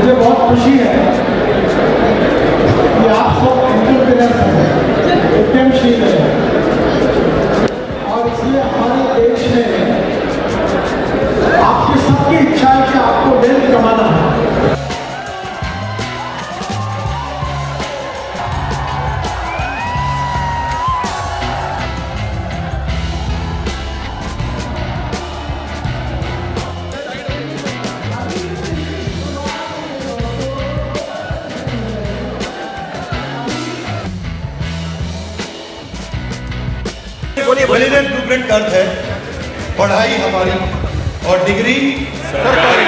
मुझे बहुत खुशी है कि आप सब एंटरप्रेन्योर हैं, उद्यमशील हैं और इसलिए हमारे देश में आपकी सबकी इच्छा है कि आपको वेल्थ कमाना है। मिलेनियम ब्लूप्रिंट का अर्थ है पढ़ाई हमारी और डिग्री सरकारी।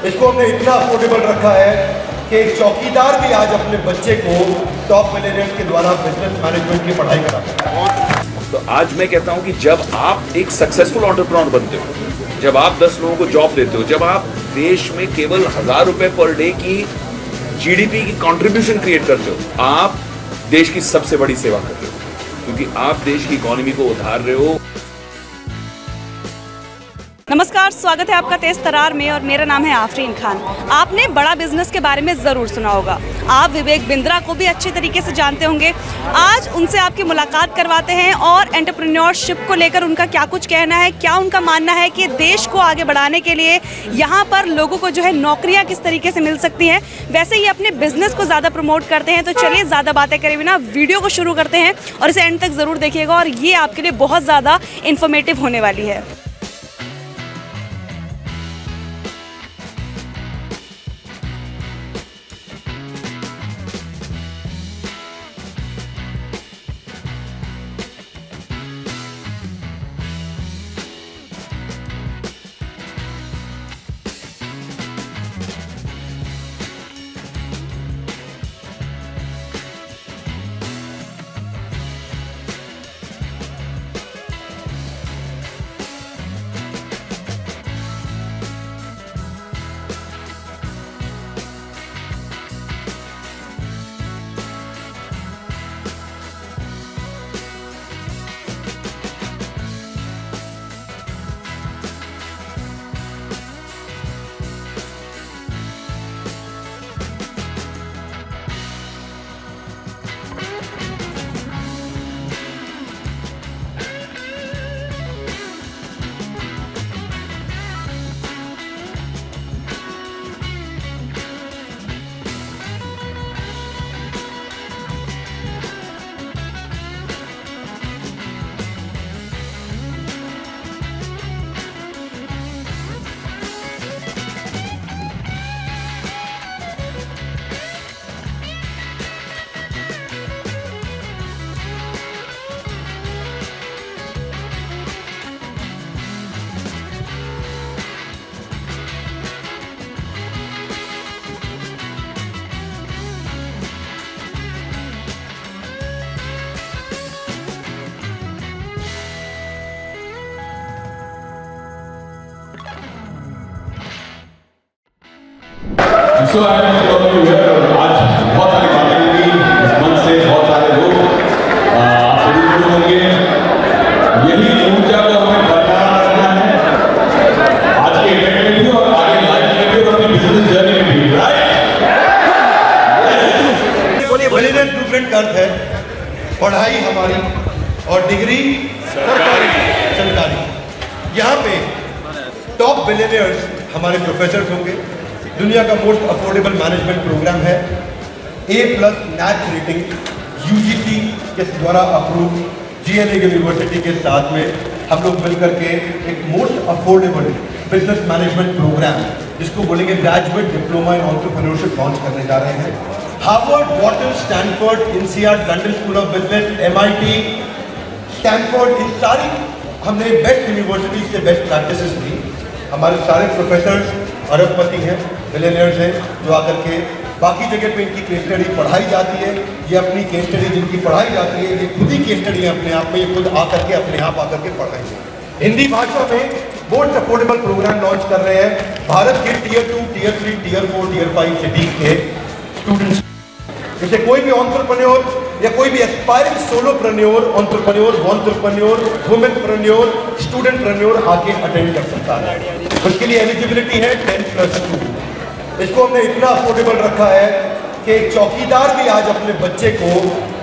इसको हमने इतना अफोर्डेबल रखा है कि एक चौकीदार भी आज अपने बच्चे को टॉप मिलेनियम के द्वारा बिजनेस मैनेजमेंट की पढ़ाई कराता है। तो आज मैं कहता हूं कि जब आप एक सक्सेसफुल एंटरप्रेन्योर बनते हो, जब आप 10 लोगों को जॉब देते हो, जब आप देश में केवल 1000 रुपए पर डे की जीडीपी की कंट्रीब्यूशन क्रिएट करते हो, आप देश की सबसे बड़ी सेवा कर रहे हो, क्योंकि आप देश की इकोनॉमी को उधार रहे हो। नमस्कार, स्वागत है आपका तेज तरार में और मेरा नाम है आफरीन खान। आपने बड़ा बिजनेस के बारे में ज़रूर सुना होगा। आप विवेक बिंद्रा को भी अच्छे तरीके से जानते होंगे। आज उनसे आपकी मुलाकात करवाते हैं और एंटरप्रेन्योरशिप को लेकर उनका क्या कुछ कहना है, क्या उनका मानना है कि देश को आगे बढ़ाने के लिए यहाँ पर लोगों को जो है नौकरियाँ किस तरीके से मिल सकती हैं। वैसे ही अपने बिजनेस को ज़्यादा प्रमोट करते हैं। तो चलिए ज़्यादा बातें करे बिना वीडियो को शुरू करते हैं और इसे एंड तक ज़रूर देखिएगा और ये आपके लिए बहुत ज़्यादा इन्फॉर्मेटिव होने वाली है। So I am all of you here आज बहुत सारी बातें हुई इस मंच से, बहुत सारे लोग सभी लोग होंगे। यही ऊर्जा को हमें बरकरार रखना है आज के इवेंट में भी और आगे लाइफ में भी और अपनी बिजनेस जर्नी में भी, राइट? मिलेनियम ब्लूप्रिंट का अर्थ है पढ़ाई हमारी और डिग्री सरकारी। यहाँ पे टॉप बिलियनियर्स हमारे प्रोफेसर होंगे। दुनिया का मोस्ट अफोर्डेबल मैनेजमेंट प्रोग्राम है। A+ NAC रेटिंग UGC के द्वारा अप्रूव GNA यूनिवर्सिटी के साथ में हम लोग मिलकर के एक most affordable business management programme जिसको बोलेंगे graduate diploma in entrepreneurship launch करने जा रहे हैं। Harvard, Wharton, Stanford, INSEAD, London School of Business, MIT, Stanford, इन सारी हमने बेस्ट यूनिवर्सिटीज से बेस्ट प्रैक्टिसेस ली। हमारे सारे प्रोफेसर्स अरबपति हैं, मिलियनियर्स हैं, जो आकर के बाकी जगह पे इनकी केस स्टडी पढ़ाई जाती है। ये अपनी केस स्टडी जिनकी पढ़ाई जाती है, ये खुद ही केस स्टडी है अपने आप में, ये खुद आकर के अपने आप आकर के पढ़ाएंगे। हिंदी भाषा में मोस्ट अफोर्डेबल प्रोग्राम लॉन्च कर रहे हैं भारत के Tier 2, Tier 3, Tier 4, Tier 5 cities के स्टूडेंट्स। जैसे कोई भी एंटरप्रेन्योर या कोई भी एस्पायरिंग सोलोप्रेन्योर, एंटरप्रेन्योर, वॉन्टरप्रेन्योर, वुमेनप्रेन्योर, स्टूडेंटप्रेन्योर आके अटेंड कर सकता है। उसके लिए एलिजिबिलिटी है 10+2। इसको हमने इतना अफोर्डेबल रखा है कि एक चौकीदार भी आज अपने बच्चे को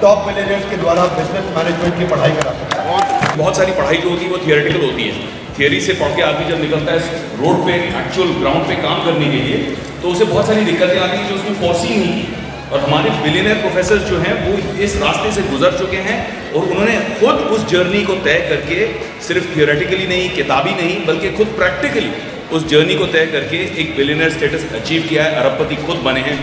टॉप मिलियनेयर्स के द्वारा बिजनेस मैनेजमेंट की पढ़ाई करा सकता है। बहुत सारी पढ़ाई जो होती है वो थियोरेटिकल होती है। थियोरी से पढ़ के आदमी जब निकलता है रोड पे एक्चुअल ग्राउंड पे काम करने के लिए, तो उसे बहुत सारी दिक्कतें आती हैं जो उसने फोर्सी नहीं की। और हमारे बिलियनियर प्रोफेसर जो हैं वो इस रास्ते से गुजर चुके हैं और उन्होंने खुद उस जर्नी को तय करके सिर्फ थियोरेटिकली नहीं, किताबी नहीं, बल्कि खुद प्रैक्टिकली उस जर्नी को तय करके एक बिलियनियर स्टेटस अचीव किया है, अरबपति खुद बने हैं।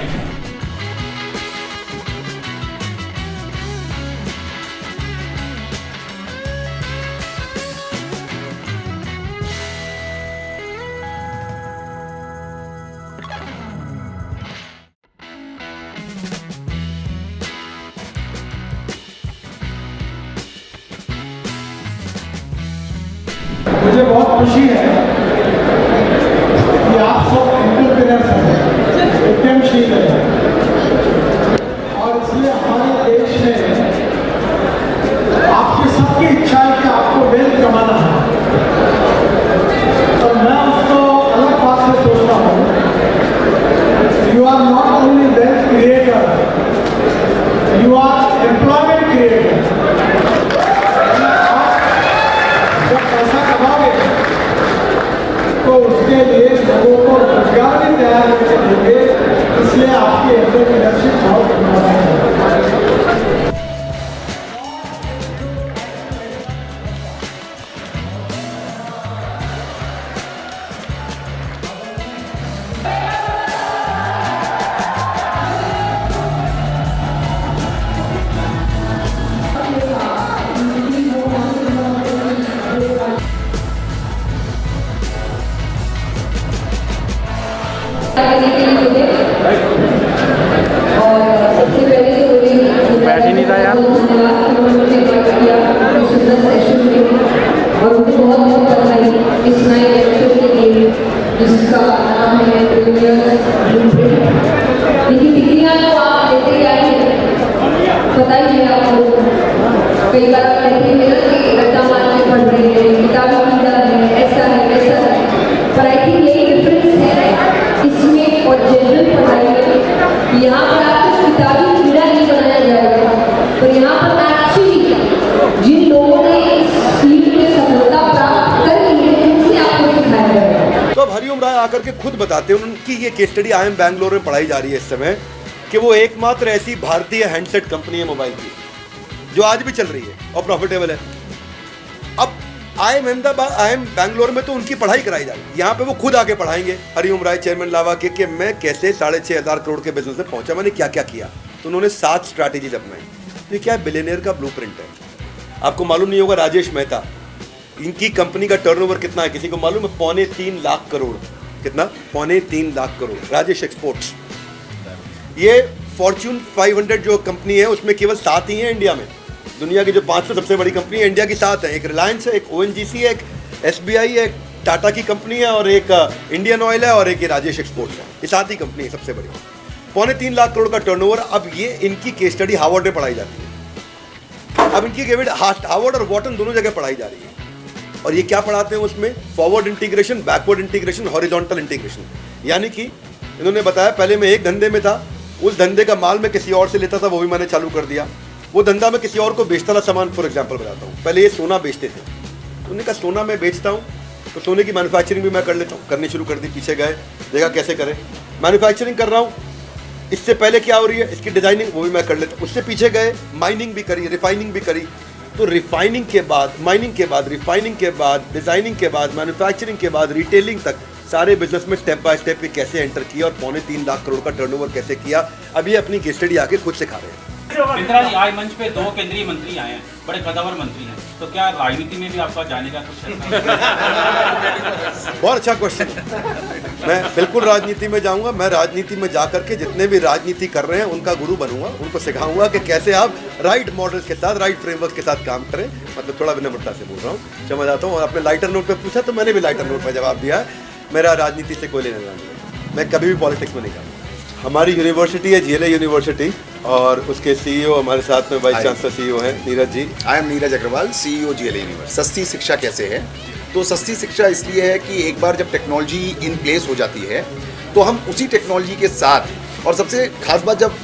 मुझे बहुत खुशी है कि आप सब एंटरप्रेन्योर्स हैं, उद्यमशील हैं, और इसलिए हमारे देश में आपकी सबकी इच्छा है कि आपको वेल्थ कमाना है। और मैं उसको अलग बात से सोचता हूँ, you are not only wealth creator, you are employment creator. तो उसके लिए लोगों को रोजगार भी तैयार करके देंगे, इसलिए आपकी एंटरप्रेन्योरशिप बहुत इम्पोर्टेंट है। और सबसे पहले तो बैठ ही नहीं रहा यार, सुंदर सेशन में, और उनको बहुत बहुत बधाई इस नए लेक्चर के लिए जिसका नाम है देखिए डिग्रियाँ तो आप लेते ही आए हैं, पता ही है आपको। कई बार आप कहते हैं कि अड्डा मार के पढ़ रहे हैं, किताबें कीड़ा है, ऐसा है वैसा है, पर आई थिंक यही डिफरेंस है इसमें और जनरल पढ़ाई में। यहाँ पर आपको किताबी कीड़ा नहीं बनाया जाएगा, पर यहाँ पर एक्चुअली जिन लोगों ने इस फील्ड में सफलता प्राप्त कर ली है उनसे आपको सिखाया जाएगा। तो अब हरिओम राय आकर के खुद बताते हैं, उनकी ये केस स्टडी IIM बैंगलोर में पढ़ाई जा रही है इस समय, कि वो एकमात्र ऐसी भारतीय हैंडसेट कंपनी है मोबाइल की जो आज भी चल रही है और प्रॉफिटेबल है। अब IIM बैंगलोर में तो उनकी पढ़ाई कराई जा रही है, यहाँ पे वो खुद आके पढ़ाएंगे हरिओम राय चेयरमैन लावा के कि मैं कैसे 6,500 करोड़ के बिजनेस में पहुंचा, मैंने क्या क्या किया। तो उन्होंने 7 स्ट्रैटेजीज अपनाई। तो ये क्या है, बिलियनियर का ब्लूप्रिंट है। आपको मालूम नहीं होगा, राजेश मेहता, इनकी कंपनी का टर्नओवर कितना है किसी को मालूम है? 3.25 लाख करोड़। कितना? 3.25 लाख करोड़। राजेश एक्सपोर्ट्स। ये फॉर्च्यून 500 जो कंपनी है उसमें केवल 7 ही है इंडिया में। दुनिया की जो 500 सबसे बड़ी कंपनी है इंडिया की 7 है। एक रिलायंस है, एक ONGC है, एक SBI है, एक टाटा की कंपनी है, और एक इंडियन ऑयल है, और एक राजेश एक्सपोर्ट्स है। ये 7 ही कंपनी है सबसे बड़ी। 3.25 लाख करोड़ का टर्नओवर। अब ये इनकी केस स्टडी हार्वर्ड में पढ़ाई जाती है। अब इनकी हार्वर्ड और वॉटन दोनों जगह पढ़ाई जा रही है। और ये क्या पढ़ाते हैं उसमें? Forward integration, backward integration, horizontal integration. यानी कि इन्होंने बताया, पहले मैं एक धंधे में था, उस धंधे का माल मैं किसी और से लेता था, वो भी मैंने चालू कर दिया। वो धंधा मैं किसी और को बेचता था सामान। फॉर एग्जांपल बताता हूँ, पहले ये सोना बेचते थे, उन्होंने कहा सोना मैं बेचता हूँ तो सोने की मैन्युफैक्चरिंग भी मैं कर लेता हूँ। करनी शुरू कर दी। पीछे गए, देखा कैसे करें। मैन्युफैक्चरिंग कर रहा हूँ, इससे पहले क्या हो रही है, इसकी डिजाइनिंग, वो भी मैं कर लेता हूँ। उससे पीछे गए, माइनिंग भी करी, रिफाइनिंग भी करी। तो रिफाइनिंग के बाद, माइनिंग के बाद, रिफाइनिंग के बाद, डिजाइनिंग के बाद, मैन्युफैक्चरिंग के बाद, रिटेलिंग तक सारे बिजनेस में स्टेप बाय स्टेप कैसे एंटर किया और 3.25 लाख करोड़ का टर्नओवर कैसे किया। अभी अपनी केस स्टडी आके खुद सिखा रहे हैं। इंदिरा जी, आज मंच पे 2 केंद्रीय मंत्री आए हैं, बड़े कदावर मंत्री हैं, तो क्या राजनीति में भी आपका जाने का कुछ बहुत अच्छा क्वेश्चन। मैं बिल्कुल राजनीति में जाऊंगा। मैं राजनीति में जाकर के जितने भी राजनीति कर रहे हैं उनका गुरु बनूंगा, उनको सिखाऊंगा कि कैसे आप राइट मॉडल के साथ, राइट फ्रेमवर्क के साथ काम करें। मतलब थोड़ा विनम्रता से बोल रहा हूँ, क्षमा चाहता हूँ। और आपने लाइटर नोट पे पूछा तो मैंने भी लाइटर नोट पे जवाब दिया है। मेरा राजनीति से कोई लेना देना नहीं, मैं कभी भी पॉलिटिक्स में नहीं करूँगा। हमारी यूनिवर्सिटी है GLA यूनिवर्सिटी, और उसके CEO हमारे साथ में वाइस चांसलर CEO हैं Neeraj ji. I am Neeraj Agarwal, CEO GLA University. सस्ती शिक्षा कैसे है? तो सस्ती शिक्षा इसलिए है कि एक बार जब टेक्नोलॉजी इन प्लेस हो जाती है तो हम उसी टेक्नोलॉजी के साथ, और सबसे खास बात जब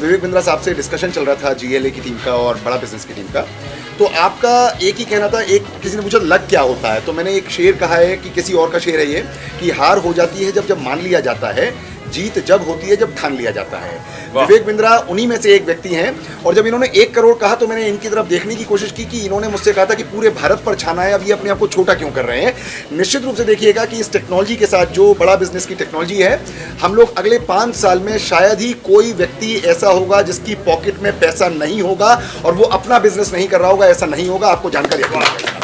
विवेक बिंद्रा साहब से डिस्कशन चल रहा था GLA की टीम का और बड़ा बिजनेस की टीम का, तो आपका एक ही कहना था, एक किसी ने पूछा लक क्या होता है, तो मैंने एक शेर कहा है कि किसी और का शेर है ये, कि हार हो जाती है जब मान लिया जाता है, जीत जब होती है जब ठान लिया जाता है। विवेक बिंद्रा उन्हीं में से एक व्यक्ति हैं, और जब इन्होंने 1 करोड़ कहा तो मैंने इनकी तरफ देखने की कोशिश की कि इन्होंने मुझसे कहा था कि पूरे भारत पर छाना है, अब ये अपने आप को छोटा क्यों कर रहे हैं। निश्चित रूप से देखिएगा कि इस टेक्नोलॉजी के साथ, जो बड़ा बिजनेस की टेक्नोलॉजी है, हम लोग अगले 5 साल में शायद ही कोई व्यक्ति ऐसा होगा जिसकी पॉकेट में पैसा नहीं होगा और वो अपना बिजनेस नहीं कर रहा होगा, ऐसा नहीं होगा, आपको जानकारी है।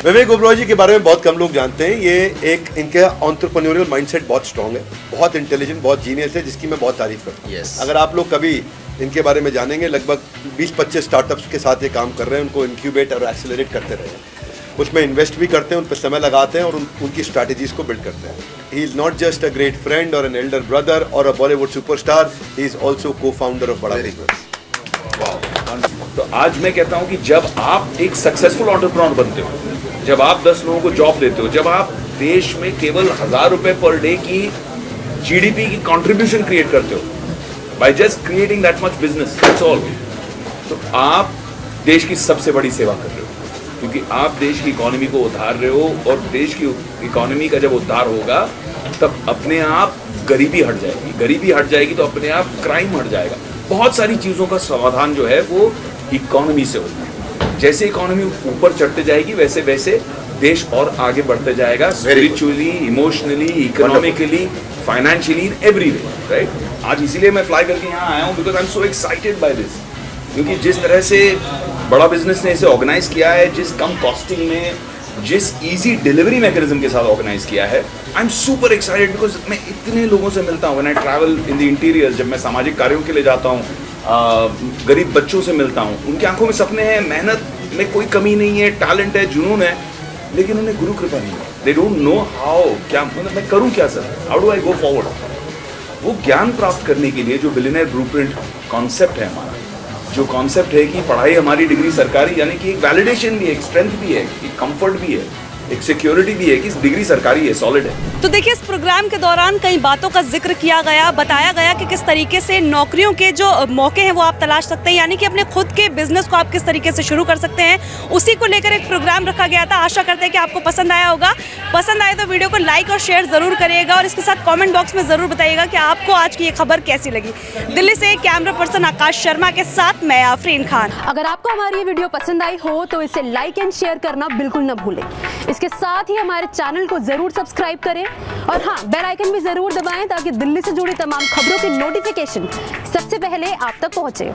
विवेक ओबरॉय जी के बारे में बहुत कम लोग जानते हैं। ये एक इनके एंटरप्रेन्योरियल माइंडसेट बहुत स्ट्रांग है, बहुत इंटेलिजेंट, बहुत जीनियस है, जिसकी मैं बहुत तारीफ करता हूँ। Yes. अगर आप लोग कभी इनके बारे में जानेंगे, लगभग 20-25 स्टार्टअप्स के साथ ये काम कर रहे हैं, उनको इंक्यूबेट और एक्सेलरेट करते रहे हैं, उसमें इन्वेस्ट भी करते हैं, उन पर समय लगाते हैं और उनकी स्ट्रैटेजीज को बिल्ड करते हैं। He is not just a great friend और एन एल्डर ब्रदर और a Bollywood superstar, he is also cofounder of Bada business. तो आज मैं कहता हूं कि जब आप एक सक्सेसफुल एंटरप्रेन्योर बनते हो, जब आप 10 लोगों को जॉब देते हो, जब आप देश में केवल 1000 रुपए पर डे की GDP की कंट्रीब्यूशन क्रिएट करते हो, by just creating that much business, that's all, तो आप देश की सबसे बड़ी सेवा कर रहे हो, क्योंकि आप देश की इकोनॉमी को उधार रहे हो, और देश की इकोनॉमी का जब उद्धार होगा तब अपने आप गरीबी हट जाएगी, गरीबी हट जाएगी तो अपने आप क्राइम हट जाएगा। बहुत सारी चीज़ों का समाधान जो है वो इकोनॉमी से होता है। जैसे इकोनॉमी ऊपर चढ़ते जाएगी वैसे वैसे देश और आगे बढ़ते जाएगा, spiritually, emotionally, economically, financially, in every way, right. आज इसीलिए मैं फ्लाई करके यहाँ आया हूँ, because I am so excited by this, क्योंकि जिस तरह से बड़ा बिजनेस ने इसे ऑर्गेनाइज किया है, जिस कम कॉस्टिंग में, जिस इजी डिलीवरी मैकेनिज्म के साथ ऑर्गेनाइज किया है, I am super excited, because मैं इतने लोगों से मिलता हूँ, when I travel in the interior, जब मैं सामाजिक कार्यों के लिए जाता हूँ, गरीब बच्चों से मिलता हूँ, उनकी आंखों में सपने हैं, मेहनत में कोई कमी नहीं है, टैलेंट है, जुनून है, लेकिन उन्हें गुरु कृपा नहीं है। दे डोंट नो हाउ, क्या मतलब मैं करूँ क्या sir, how do I go forward. वो ज्ञान प्राप्त करने के लिए जो बिलियनियर ब्लूप्रिंट कॉन्सेप्ट है हमारा, जो कॉन्सेप्ट है कि पढ़ाई हमारी, डिग्री सरकारी, यानी कि एक वैलिडेशन भी है, एक स्ट्रेंथ भी है, एक कंफर्ट भी है, एक सिक्योरिटी भी है कि डिग्री सरकारी है, सॉलिड है। तो देखिए, इस प्रोग्राम के दौरान कई बातों का जिक्र किया गया, बताया गया कि किस तरीके से नौकरियों के जो मौके हैं वो आप तलाश सकते हैं, यानी कि अपने खुद के बिजनेस को आप किस तरीके से शुरू कर सकते हैं, उसी को लेकर एक प्रोग्राम रखा गया था। आशा करते हैं कि आपको पसंद आया होगा। पसंद आए तो वीडियो को लाइक और शेयर ज़रूर करिएगा, और इसके साथ कॉमेंट बॉक्स में ज़रूर बताइएगा कि आपको आज की ये खबर कैसी लगी। दिल्ली से कैमरा पर्सन आकाश शर्मा के साथ मैं आफरीन खान। अगर आपको हमारी ये वीडियो पसंद आई हो तो इसे लाइक एंड शेयर करना बिल्कुल न भूलें। इसके साथ ही हमारे चैनल को जरूर सब्सक्राइब करें, और हाँ, बेल आइकन भी जरूर दबाएं ताकि दिल्ली से जुड़ी तमाम खबरों की नोटिफिकेशन सबसे पहले आप तक पहुंचे।